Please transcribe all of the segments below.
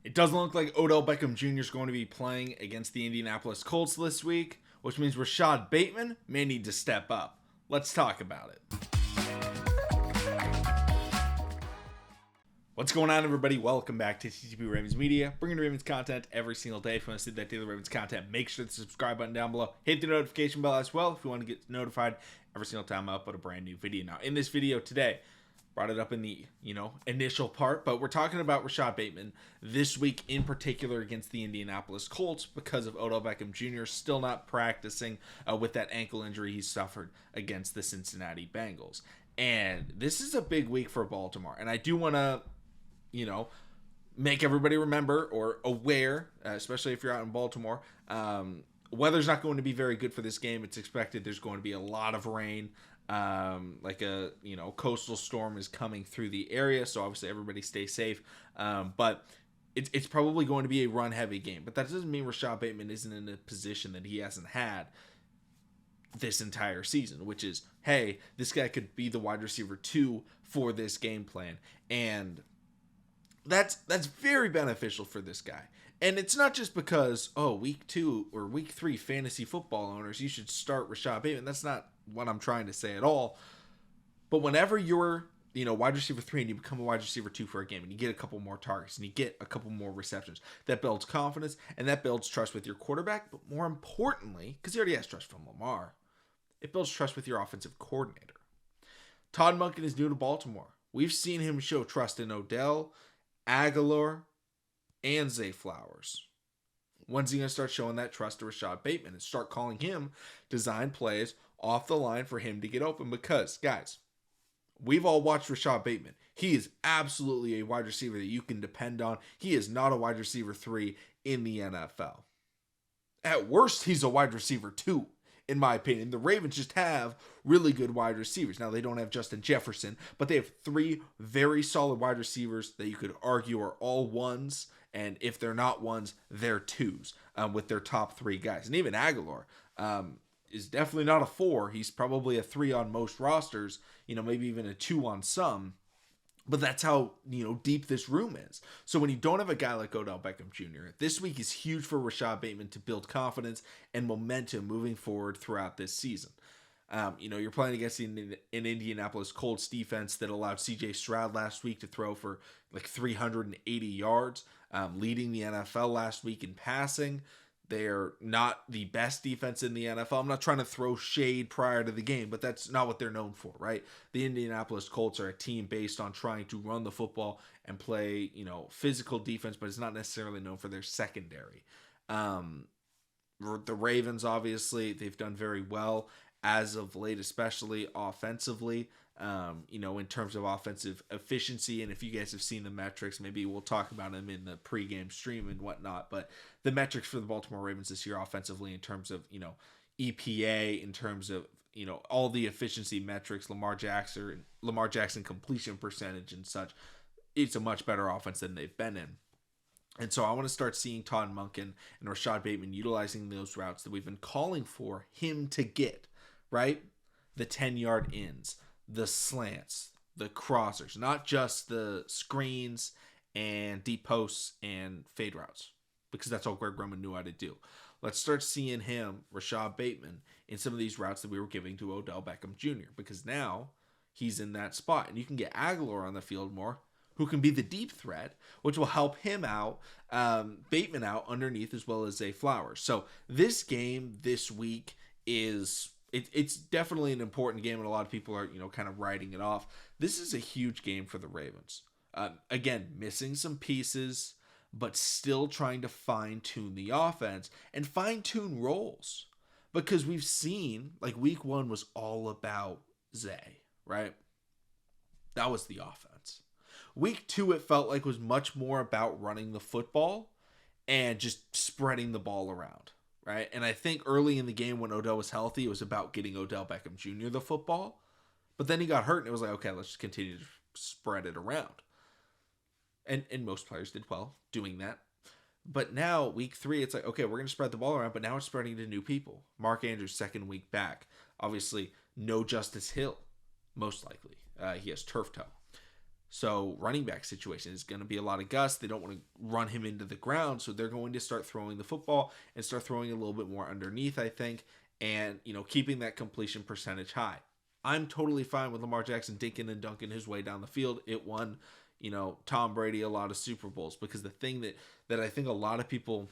It doesn't look like Odell Beckham Jr. is going to be playing against the Indianapolis Colts this week, which means Rashad Bateman may need to step up. Let's talk about it. What's going on, everybody? Welcome back to TTP Ravens Media, bringing Ravens content every single day. If you want to see that daily Ravens content, make sure to hit the subscribe button down below. Hit the notification bell as well if you want to get notified every single time I upload a brand new video. Now, in this video today, brought it up in the, initial part, but we're talking about Rashad Bateman this week in particular against the Indianapolis Colts because of Odell Beckham Jr. still not practicing with that ankle injury he suffered against the Cincinnati Bengals. And this is a big week for Baltimore, and I do want to make everybody remember or aware, especially if you're out in Baltimore, weather's not going to be very good for this game. It's expected there's going to be a lot of rain. Coastal storm is coming through the area, so obviously everybody stay safe. But it's probably going to be a run-heavy game. But that doesn't mean Rashad Bateman isn't in a position that he hasn't had this entire season, which is, hey, this guy could be the wide receiver 2 for this game plan. And that's very beneficial for this guy. And it's not just because, week 2 or week 3 fantasy football owners, you should start Rashad Bateman. That's not what I'm trying to say at all. But whenever you're, wide receiver 3 and you become a wide receiver 2 for a game and you get a couple more targets and you get a couple more receptions, that builds confidence and that builds trust with your quarterback. But more importantly, because he already has trust from Lamar, it builds trust with your offensive coordinator. Todd Monken is new to Baltimore. We've seen him show trust in Odell, Aguilar, and Zay Flowers. When's he going to start showing that trust to Rashad Bateman and start calling him design plays off the line for him to get open? Because, guys, we've all watched Rashad Bateman. He is absolutely a wide receiver that you can depend on. He is not a wide receiver 3 in the NFL. At worst, he's a wide receiver 2. In my opinion, the Ravens just have really good wide receivers. Now, they don't have Justin Jefferson, but they have 3 very solid wide receivers that you could argue are all ones, and if they're not ones, they're 2s with their top 3 guys. And even Aguilar is definitely not a 4. He's probably a 3 on most rosters, maybe even a 2 on some. But that's how, deep this room is. So when you don't have a guy like Odell Beckham Jr., this week is huge for Rashad Bateman to build confidence and momentum moving forward throughout this season. You're playing against an Indianapolis Colts defense that allowed C.J. Stroud last week to throw for like 380 yards, leading the NFL last week in passing. They're not the best defense in the NFL. I'm not trying to throw shade prior to the game, but that's not what they're known for, right? The Indianapolis Colts are a team based on trying to run the football and play, physical defense, but it's not necessarily known for their secondary. The Ravens, obviously, they've done very well as of late, especially offensively, in terms of offensive efficiency. And if you guys have seen the metrics, maybe we'll talk about them in the pregame stream and whatnot. But the metrics for the Baltimore Ravens this year offensively in terms of, EPA, in terms of, all the efficiency metrics, Lamar Jackson completion percentage and such, it's a much better offense than they've been in. And so I want to start seeing Todd Monken and Rashad Bateman utilizing those routes that we've been calling for him to get, right? The 10-yard ins, the slants, the crossers, not just the screens and deep posts and fade routes, because that's all Greg Roman knew how to do. Let's start seeing him, Rashad Bateman, in some of these routes that we were giving to Odell Beckham Jr., because now he's in that spot. And you can get Aguilar on the field more, who can be the deep threat, which will help him out, Bateman out underneath, as well as Zay Flowers. So this game this week is... It's definitely an important game, and a lot of people are, kind of writing it off. This is a huge game for the Ravens. Again, missing some pieces, but still trying to fine-tune the offense and fine-tune roles. Because we've seen, week 1 was all about Zay, right? That was the offense. Week 2, it felt like was much more about running the football and just spreading the ball around. Right. And I think early in the game when Odell was healthy, it was about getting Odell Beckham Jr. the football. But then he got hurt and it was like, okay, let's just continue to spread it around. And most players did well doing that. But now week 3, it's like, okay, we're going to spread the ball around, but now it's spreading to new people. Mark Andrews, second week back. Obviously, no Justice Hill, most likely. He has turf toe. So running back situation is going to be a lot of Gus. They don't want to run him into the ground, so they're going to start throwing the football and start throwing a little bit more underneath, I think, and keeping that completion percentage high. I'm totally fine with Lamar Jackson dinking and dunking his way down the field. It won, Tom Brady a lot of Super Bowls, because the thing that I think a lot of people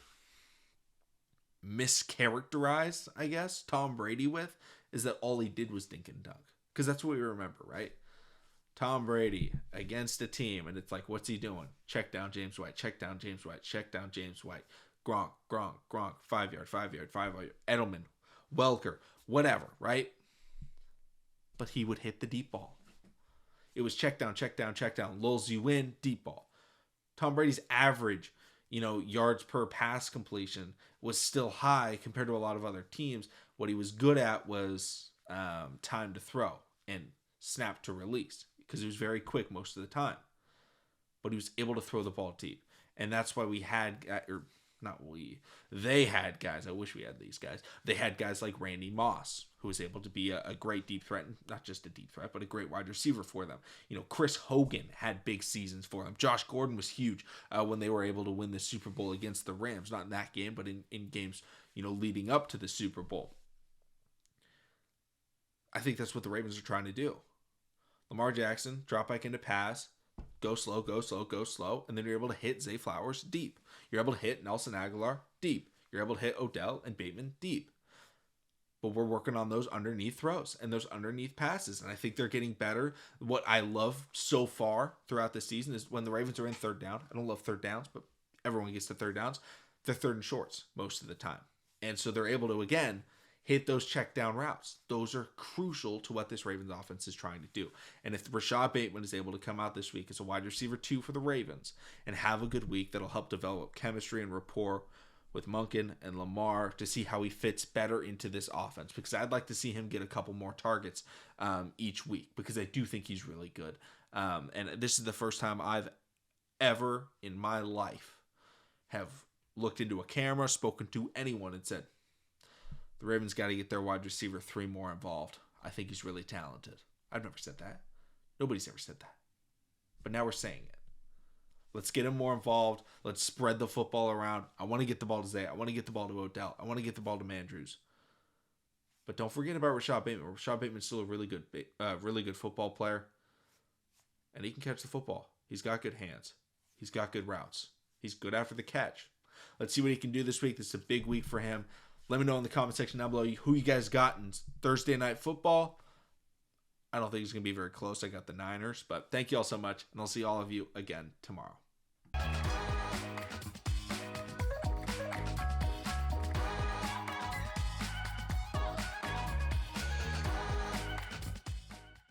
mischaracterize, I guess, Tom Brady with, is that all he did was dink and dunk. Because that's what we remember, right? Tom Brady against a team, and it's like, what's he doing? Check down James White, check down James White, check down James White. Gronk, 5-yard, 5-yard, 5-yard. Edelman, Welker, whatever, right? But he would hit the deep ball. It was check down, check down, check down. Lulls you in, deep ball. Tom Brady's average, yards per pass completion was still high compared to a lot of other teams. What he was good at was time to throw and snap to release, because he was very quick most of the time. But he was able to throw the ball deep. And that's why they had guys. I wish we had these guys. They had guys like Randy Moss, who was able to be a great deep threat, not just a deep threat, but a great wide receiver for them. Chris Hogan had big seasons for them. Josh Gordon was huge when they were able to win the Super Bowl against the Rams. Not in that game, but in games, leading up to the Super Bowl. I think that's what the Ravens are trying to do. Lamar Jackson, drop back into pass, go slow, and then you're able to hit Zay Flowers deep. You're able to hit Nelson Aguilar deep. You're able to hit Odell and Bateman deep. But we're working on those underneath throws and those underneath passes, and I think they're getting better. What I love so far throughout the season is when the Ravens are in third down. I don't love third downs, but everyone gets to third downs. They're third and shorts most of the time. And so they're able to, again, hit those check down routes. Those are crucial to what this Ravens offense is trying to do. And if Rashad Bateman is able to come out this week as a wide receiver 2 for the Ravens and have a good week, that'll help develop chemistry and rapport with Monken and Lamar to see how he fits better into this offense, because I'd like to see him get a couple more targets each week, because I do think he's really good. And this is the first time I've ever in my life have looked into a camera, spoken to anyone, and said, the Ravens got to get their wide receiver 3 more involved. I think he's really talented. I've never said that. Nobody's ever said that. But now we're saying it. Let's get him more involved. Let's spread the football around. I want to get the ball to Zay. I want to get the ball to Odell. I want to get the ball to Mandrews. But don't forget about Rashad Bateman. Rashad Bateman's still a really good football player. And he can catch the football. He's got good hands. He's got good routes. He's good after the catch. Let's see what he can do this week. This is a big week for him. Let me know in the comment section down below who you guys got in Thursday Night Football. I don't think it's going to be very close. I got the Niners. But thank you all so much, and I'll see all of you again tomorrow.